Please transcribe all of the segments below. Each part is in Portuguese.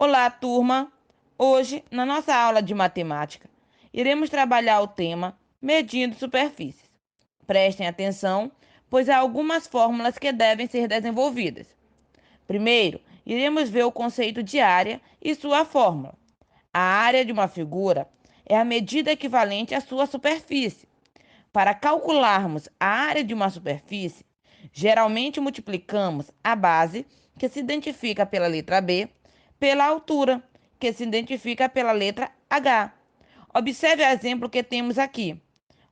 Olá, turma! Hoje, na nossa aula de matemática, iremos trabalhar o tema medindo superfícies. Prestem atenção, pois há algumas fórmulas que devem ser desenvolvidas. Primeiro, iremos ver o conceito de área e sua fórmula. A área de uma figura é a medida equivalente à sua superfície. Para calcularmos a área de uma superfície, geralmente multiplicamos a base, que se identifica pela letra B, pela altura, que se identifica pela letra H. Observe o exemplo que temos aqui.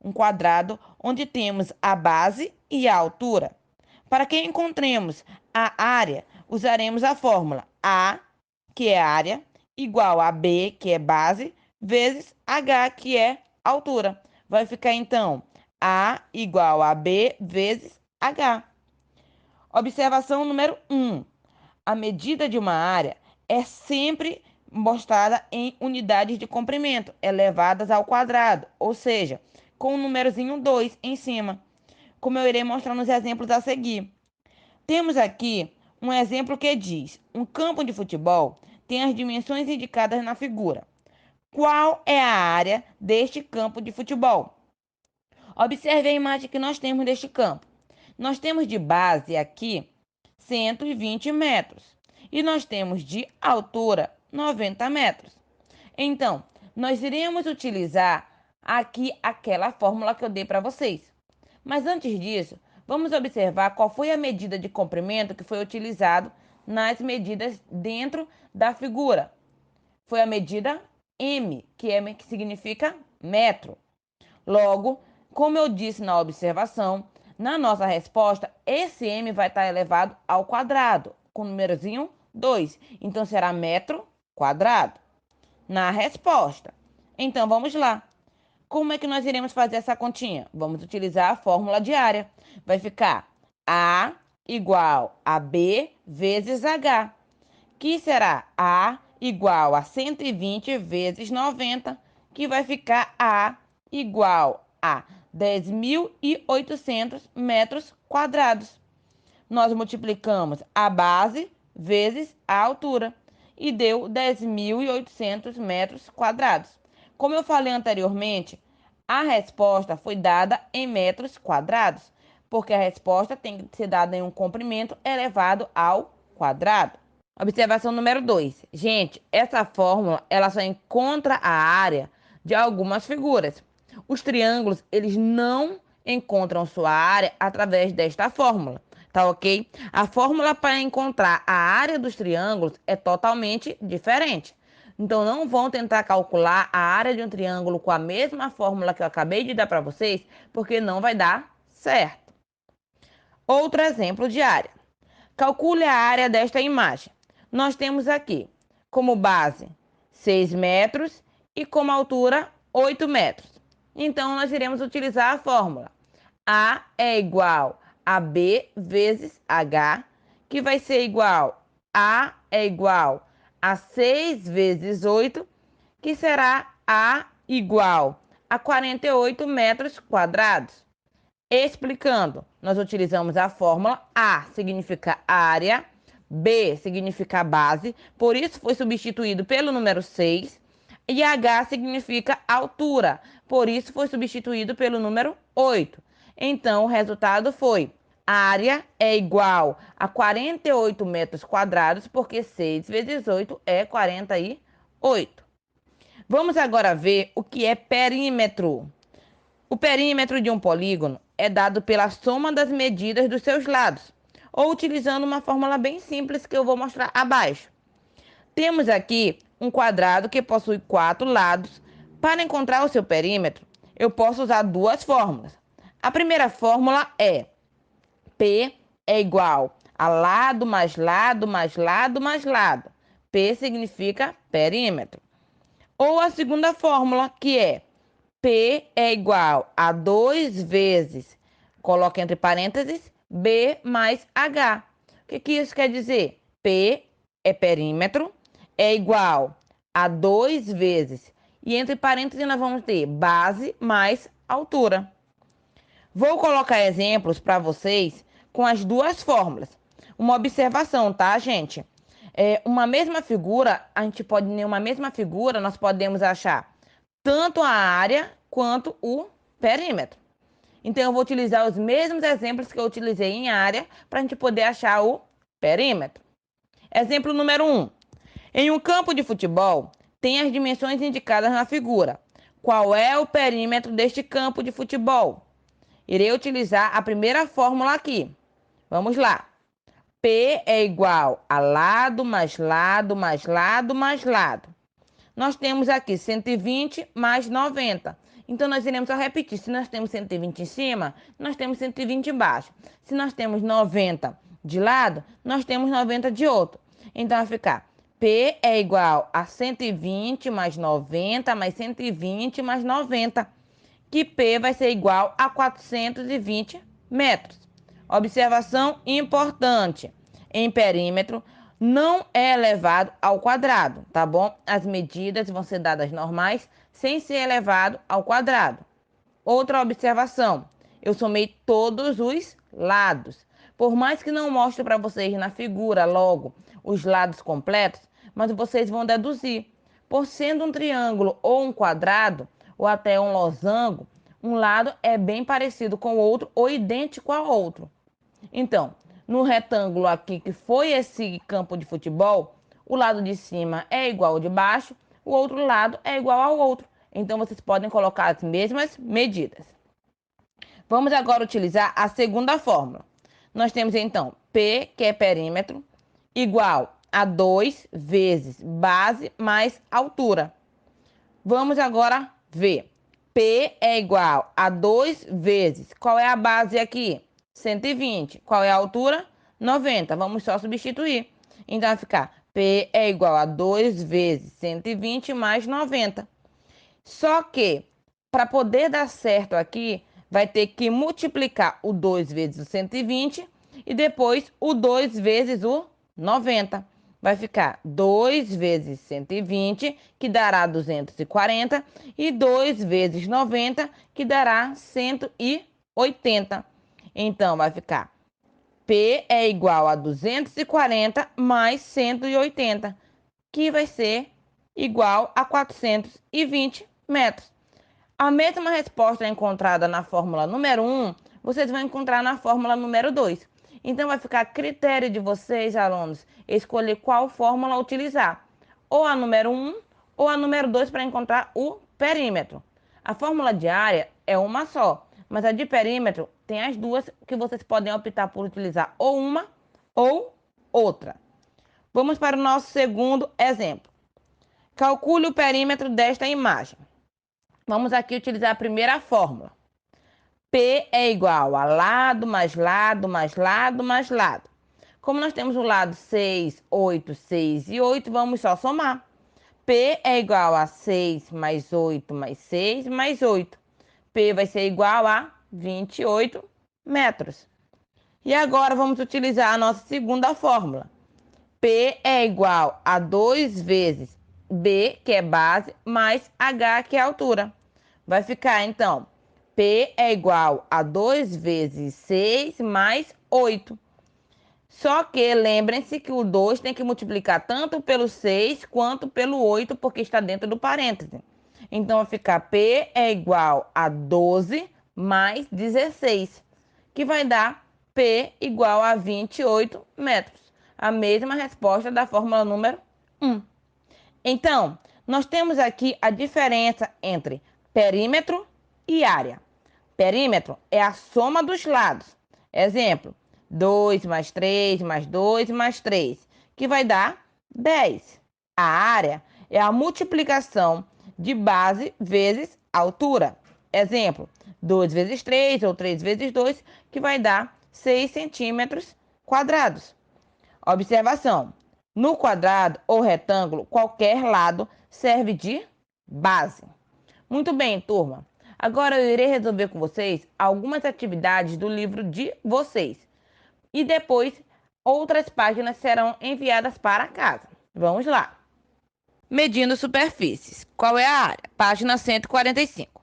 Um quadrado onde temos a base e a altura. Para que encontremos a área, usaremos a fórmula A, que é área, igual a B, que é base, vezes H, que é altura. Vai ficar, então, A igual a B vezes H. Observação número 1. A medida de uma área é sempre mostrada em unidades de comprimento, elevadas ao quadrado, ou seja, com o númerozinho 2 em cima, como eu irei mostrar nos exemplos a seguir. Temos aqui um exemplo que diz: um campo de futebol tem as dimensões indicadas na figura. Qual é a área deste campo de futebol? Observe a imagem que nós temos deste campo. Nós temos de base aqui 120 metros e nós temos de altura 90 metros. Então, nós iremos utilizar aqui aquela fórmula que eu dei para vocês. Mas antes disso, vamos observar qual foi a medida de comprimento que foi utilizado nas medidas dentro da figura. Foi a medida M, que significa metro. Logo, como eu disse na observação, na nossa resposta, esse M vai estar elevado ao quadrado, com o númerozinho 2. Então, será metro quadrado na resposta. Então, vamos lá. Como é que nós iremos fazer essa continha? Vamos utilizar a fórmula de área. Vai ficar A igual a B vezes H, que será A igual a 120 vezes 90, que vai ficar A igual a 10.800 metros quadrados. Nós multiplicamos a base vezes a altura e deu 10.800 metros quadrados. Como eu falei anteriormente, a resposta foi dada em metros quadrados, porque a resposta tem que ser dada em um comprimento elevado ao quadrado. Observação número 2. Gente, essa fórmula ela só encontra a área de algumas figuras. Os triângulos, eles não encontram sua área através desta fórmula, tá ok? A fórmula para encontrar a área dos triângulos é totalmente diferente. Então, não vão tentar calcular a área de um triângulo com a mesma fórmula que eu acabei de dar para vocês, porque não vai dar certo. Outro exemplo de área. Calcule a área desta imagem. Nós temos aqui como base 6 metros e como altura 8 metros. Então, nós iremos utilizar a fórmula. A é igual a B vezes H, que vai ser igual A é igual a 6 vezes 8, que será A igual a 48 metros quadrados. Explicando, nós utilizamos a fórmula A significa área, B significa base, por isso foi substituído pelo número 6, e H significa altura, por isso foi substituído pelo número 8. Então, o resultado foi: a área é igual a 48 metros quadrados, porque 6 vezes 8 é 48. Vamos agora ver o que é perímetro. O perímetro de um polígono é dado pela soma das medidas dos seus lados, ou utilizando uma fórmula bem simples que eu vou mostrar abaixo. Temos aqui um quadrado que possui 4 lados. Para encontrar o seu perímetro, eu posso usar duas fórmulas. A primeira fórmula é P é igual a lado mais lado mais lado mais lado. P significa perímetro. Ou a segunda fórmula, que é P é igual a 2 vezes, coloque entre parênteses, B mais H. O que isso quer dizer? P é perímetro, é igual a 2 vezes, e entre parênteses nós vamos ter base mais altura. Vou colocar exemplos para vocês com as duas fórmulas. Uma observação, tá, gente? Uma mesma figura, em uma mesma figura, nós podemos achar tanto a área quanto o perímetro. Então, eu vou utilizar os mesmos exemplos que eu utilizei em área para a gente poder achar o perímetro. Exemplo número 1. Em um campo de futebol, tem as dimensões indicadas na figura. Qual é o perímetro deste campo de futebol? Irei utilizar a primeira fórmula aqui. Vamos lá. P é igual a lado mais lado mais lado mais lado. Nós temos aqui 120 mais 90. Então, nós iremos só repetir. Se nós temos 120 em cima, nós temos 120 embaixo. Se nós temos 90 de lado, nós temos 90 de outro. Então, vai ficar P é igual a 120 mais 90 mais 120 mais 90. Que P vai ser igual a 420 metros. Observação importante: em perímetro não é elevado ao quadrado, tá bom? As medidas vão ser dadas normais sem ser elevado ao quadrado. Outra observação: eu somei todos os lados. Por mais que não mostre para vocês na figura logo os lados completos, mas vocês vão deduzir. Por sendo um triângulo ou um quadrado, ou até um losango, um lado é bem parecido com o outro ou idêntico ao outro. Então, no retângulo aqui, que foi esse campo de futebol, o lado de cima é igual ao de baixo, o outro lado é igual ao outro. Então, vocês podem colocar as mesmas medidas. Vamos agora utilizar a segunda fórmula. Nós temos, então, P, que é perímetro, igual a 2 vezes base mais altura. Vamos agora ver. P é igual a 2 vezes. Qual é a base aqui? 120. Qual é a altura? 90. Vamos só substituir. Então, vai ficar P é igual a 2 vezes 120 mais 90. Só que, para poder dar certo aqui, vai ter que multiplicar o 2 vezes o 120 e depois o 2 vezes o 90. Vai ficar 2 vezes 120, que dará 240, e 2 vezes 90, que dará 180. Então, vai ficar P é igual a 240 mais 180, que vai ser igual a 420 metros. A mesma resposta encontrada na fórmula número 1, vocês vão encontrar na fórmula número 2. Então, vai ficar a critério de vocês, alunos, escolher qual fórmula utilizar. Ou a número 1 ou a número 2 para encontrar o perímetro. A fórmula de área é uma só, mas a de perímetro tem as duas que vocês podem optar por utilizar ou uma ou outra. Vamos para o nosso segundo exemplo. Calcule o perímetro desta imagem. Vamos aqui utilizar a primeira fórmula. P é igual a lado mais lado mais lado mais lado. Como nós temos o lado 6, 8, 6 e 8, vamos só somar. P é igual a 6 mais 8 mais 6 mais 8. P vai ser igual a 28 metros. E agora vamos utilizar a nossa segunda fórmula. P é igual a 2 vezes B, que é base, mais H, que é altura. Vai ficar, então, P é igual a 2 vezes 6 mais 8. Só que lembrem-se que o 2 tem que multiplicar tanto pelo 6 quanto pelo 8, porque está dentro do parêntese. Então, vai ficar P é igual a 12 mais 16, que vai dar P igual a 28 metros. A mesma resposta da fórmula número 1. Então, nós temos aqui a diferença entre perímetro e área. Perímetro é a soma dos lados. Exemplo, 2 mais 3 mais 2 mais 3, que vai dar 10. A área é a multiplicação de base vezes altura. Exemplo, 2 vezes 3 ou 3 vezes 2, que vai dar 6 centímetros quadrados. Observação: no quadrado ou retângulo, qualquer lado serve de base. Muito bem, turma. Agora eu irei resolver com vocês algumas atividades do livro de vocês. E depois outras páginas serão enviadas para casa. Vamos lá. Medindo superfícies. Qual é a área? Página 145.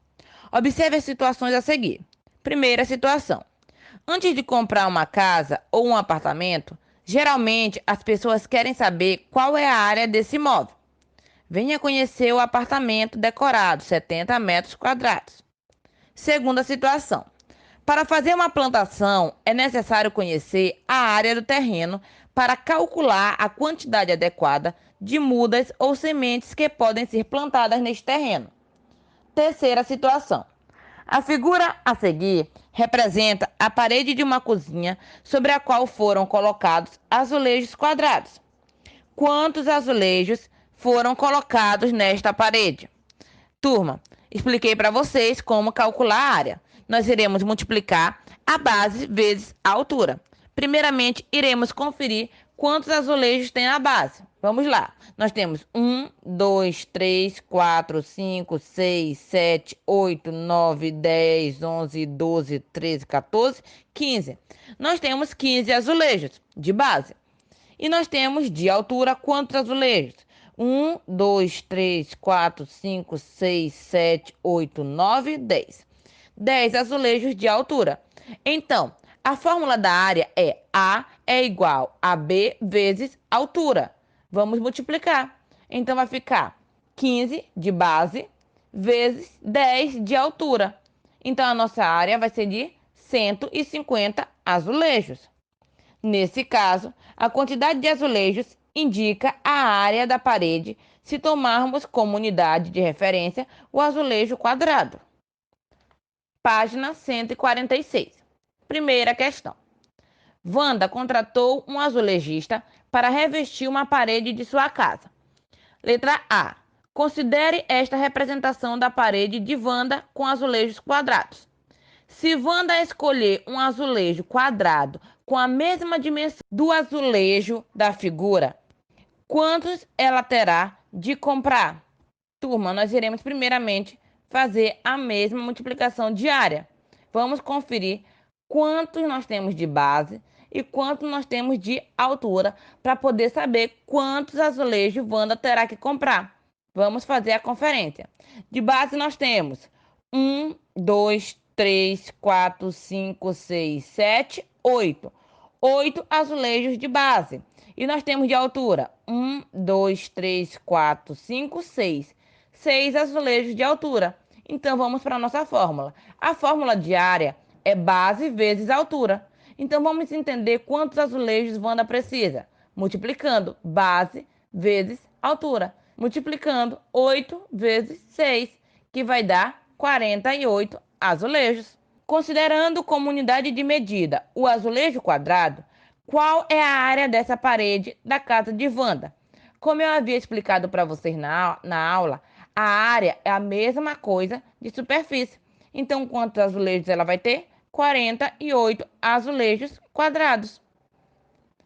Observe as situações a seguir. Primeira situação. Antes de comprar uma casa ou um apartamento, Geralmente, as pessoas querem saber qual é a área desse imóvel. Venha conhecer o apartamento decorado, 70 metros quadrados. Segunda situação. Para fazer uma plantação, é necessário conhecer a área do terreno para calcular a quantidade adequada de mudas ou sementes que podem ser plantadas neste terreno. Terceira situação. A figura a seguir representa a parede de uma cozinha sobre a qual foram colocados azulejos quadrados. Quantos azulejos foram colocados nesta parede? Turma, expliquei para vocês como calcular a área. Nós iremos multiplicar a base vezes a altura. Primeiramente, iremos conferir quantos azulejos tem na base. Vamos lá. Nós temos 1, 2, 3, 4, 5, 6, 7, 8, 9, 10, 11, 12, 13, 14, 15. Nós temos 15 azulejos de base. E nós temos de altura quantos azulejos? 1, 2, 3, 4, 5, 6, 7, 8, 9, 10. 10 azulejos de altura. Então, a fórmula da área é A é igual a B vezes altura. Vamos multiplicar. Então, vai ficar 15 de base vezes 10 de altura. Então, a nossa área vai ser de 150 azulejos. Nesse caso, a quantidade de azulejos indica a área da parede se tomarmos como unidade de referência o azulejo quadrado. Página 146. Primeira questão. Wanda contratou um azulejista para revestir uma parede de sua casa. Letra A. Considere esta representação da parede de Wanda com azulejos quadrados. Se Wanda escolher um azulejo quadrado com a mesma dimensão do azulejo da figura, quantos ela terá de comprar? Turma, nós iremos primeiramente fazer a mesma multiplicação diária. Vamos conferir quantos nós temos de base e quanto nós temos de altura para poder saber quantos azulejos Wanda terá que comprar. Vamos fazer a conferência. De base nós temos 1, 2, 3, 4, 5, 6, 7, 8. 8 azulejos de base. E nós temos de altura 1, 2, 3, 4, 5, 6. 6 azulejos de altura. Então, vamos para a nossa fórmula. A fórmula de área é base vezes altura. Então, vamos entender quantos azulejos Wanda precisa. Multiplicando base vezes altura. Multiplicando 8 vezes 6, que vai dar 48 azulejos. Considerando como unidade de medida o azulejo quadrado, qual é a área dessa parede da casa de Wanda? Como eu havia explicado para vocês na aula, a área é a mesma coisa de superfície. Então, quantos azulejos ela vai ter? 48 azulejos quadrados.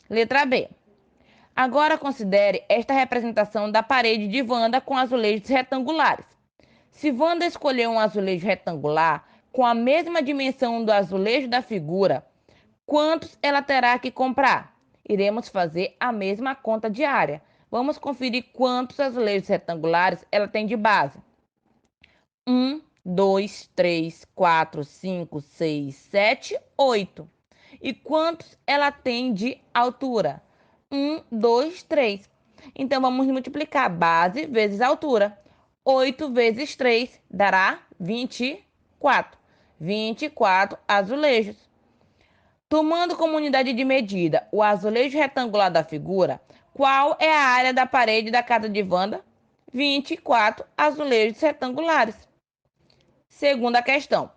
Letra B. Agora considere esta representação da parede de Wanda com azulejos retangulares. Se Wanda escolher um azulejo retangular com a mesma dimensão do azulejo da figura, quantos ela terá que comprar? Iremos fazer a mesma conta diária. Vamos conferir quantos azulejos retangulares ela tem de base. 1, 2, 3, 4, 5, 6, 7, 8. E quantos ela tem de altura? 1, 2, 3. Então, vamos multiplicar base vezes altura. 8 vezes 3 dará 24. 24 azulejos. Tomando como unidade de medida o azulejo retangular da figura, qual é a área da parede da casa de Wanda? 24 azulejos retangulares. Segunda questão.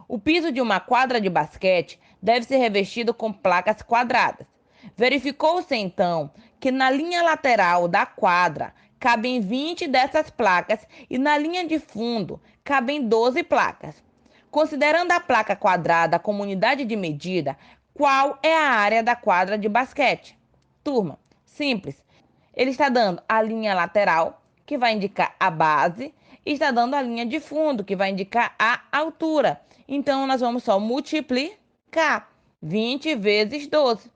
O piso de uma quadra de basquete deve ser revestido com placas quadradas. Verificou-se então que na linha lateral da quadra cabem 20 dessas placas e na linha de fundo cabem 12 placas. Considerando a placa quadrada como unidade de medida, qual é a área da quadra de basquete? Turma, simples. Ele está dando a linha lateral, que vai indicar a base, e está dando a linha de fundo, que vai indicar a altura. Então, nós vamos só multiplicar 20 vezes 12.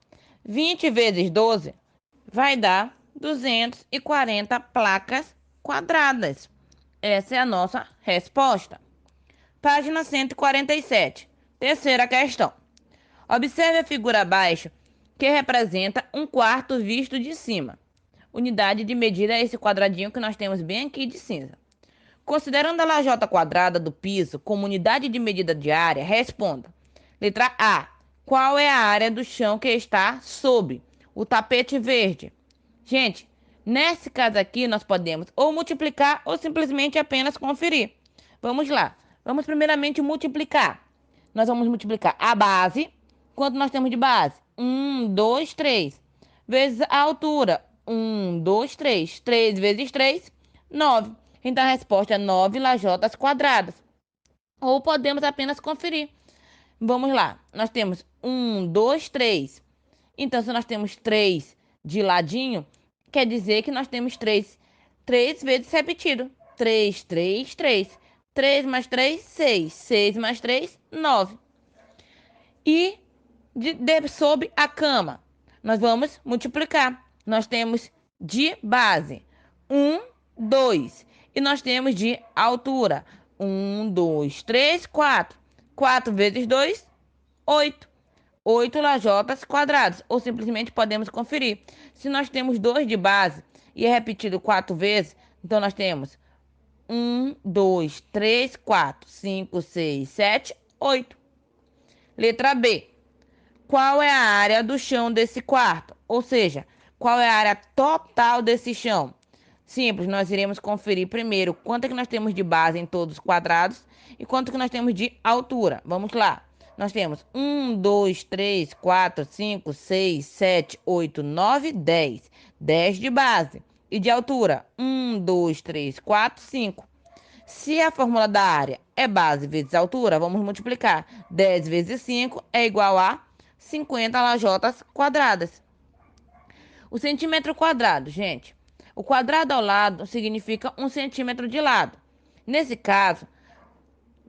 20 vezes 12 vai dar 240 placas quadradas. Essa é a nossa resposta. Página 147. Terceira questão. Observe a figura abaixo que representa 1/4 visto de cima. Unidade de medida é esse quadradinho que nós temos bem aqui de cinza. Considerando a lajota quadrada do piso como unidade de medida de área, responda. Letra A. Qual é a área do chão que está sob o tapete verde? Gente, nesse caso aqui nós podemos ou multiplicar ou simplesmente apenas conferir. Vamos lá. Vamos primeiramente multiplicar. Nós vamos multiplicar a base. Quanto nós temos de base? 1, 2, 3. Vezes a altura. 1, 2, 3. 3 vezes 3, 9. Então a resposta é 9 lajotas quadradas. Ou podemos apenas conferir. Vamos lá. Nós temos 1, 2, 3. Então, se nós temos 3 de ladinho, quer dizer que nós temos 3 vezes repetido. 3, 3, 3. 3 mais 3, 6. 6 mais 3, 9. E sob a cama, nós vamos multiplicar. Nós temos de base 1, 2. E nós temos de altura 1, 2, 3, 4. 4 vezes 2, 8. 8 lajotas quadradas. Ou simplesmente podemos conferir. Se nós temos 2 de base e é repetido 4 vezes, então nós temos 1, 2, 3, 4, 5, 6, 7, 8. Letra B. Qual é a área do chão desse quarto? Ou seja, qual é a área total desse chão? Simples, nós iremos conferir primeiro quanto é que nós temos de base em todos os quadrados e quanto que nós temos de altura. Vamos lá. Nós temos 1, 2, 3, 4, 5, 6, 7, 8, 9, 10. 10 de base. E de altura? 1, 2, 3, 4, 5. Se a fórmula da área é base vezes altura, vamos multiplicar. 10 vezes 5 é igual a 50 lajotas quadradas. O centímetro quadrado, gente. O quadrado ao lado significa 1 centímetro de lado. Nesse caso,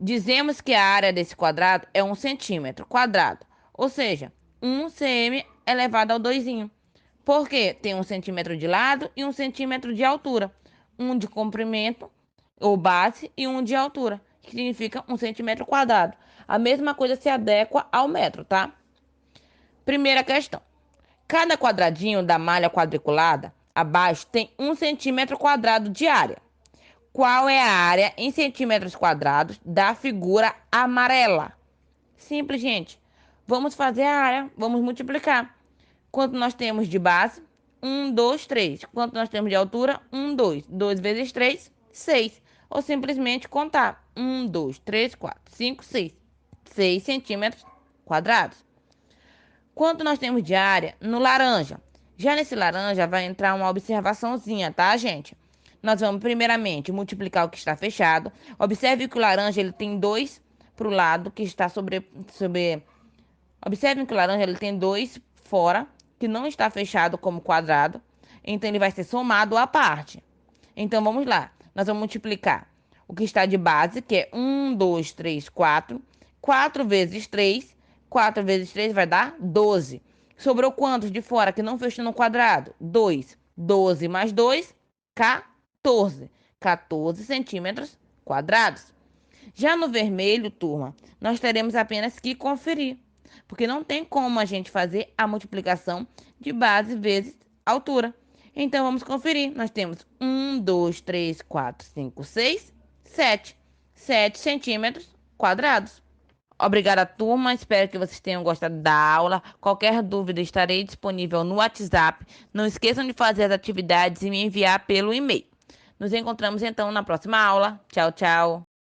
dizemos que a área desse quadrado é 1 centímetro quadrado. Ou seja, 1 cm elevado ao 2. Por quê? Tem 1 centímetro de lado e 1 centímetro de altura. 1 de comprimento, ou base, e 1 de altura, que significa 1 centímetro quadrado. A mesma coisa se adequa ao metro, tá? Primeira questão. Cada quadradinho da malha quadriculada abaixo tem 1 centímetro quadrado de área. Qual é a área em centímetros quadrados da figura amarela? Simples, gente. Vamos fazer a área, vamos multiplicar. Quanto nós temos de base? 1, 2, 3. Quanto nós temos de altura? 1, 2. 2 vezes 3, 6. Ou simplesmente contar. 1, 2, 3, 4, 5, 6. 6 centímetros quadrados. Quanto nós temos de área? No laranja. Já nesse laranja vai entrar uma observaçãozinha, tá, gente? Nós vamos primeiramente multiplicar o que está fechado. Observe que o laranja ele tem 2 para o lado que está sobre. Observe que o laranja ele tem 2 fora, que não está fechado como quadrado. Então ele vai ser somado à parte. Então vamos lá. Nós vamos multiplicar o que está de base, que é 1, 2, 3, 4. 4 vezes 3. 4 vezes 3 vai dar 12. Sobrou quantos de fora que não fechou no quadrado? 2. 12 mais 2, 14. 14 centímetros quadrados. Já no vermelho, turma, nós teremos apenas que conferir. Porque não tem como a gente fazer a multiplicação de base vezes altura. Então, vamos conferir. Nós temos 1, 2, 3, 4, 5, 6, 7. 7 centímetros quadrados. Obrigada, turma. Espero que vocês tenham gostado da aula. Qualquer dúvida, estarei disponível no WhatsApp. Não esqueçam de fazer as atividades e me enviar pelo e-mail. Nos encontramos, então, na próxima aula. Tchau, tchau.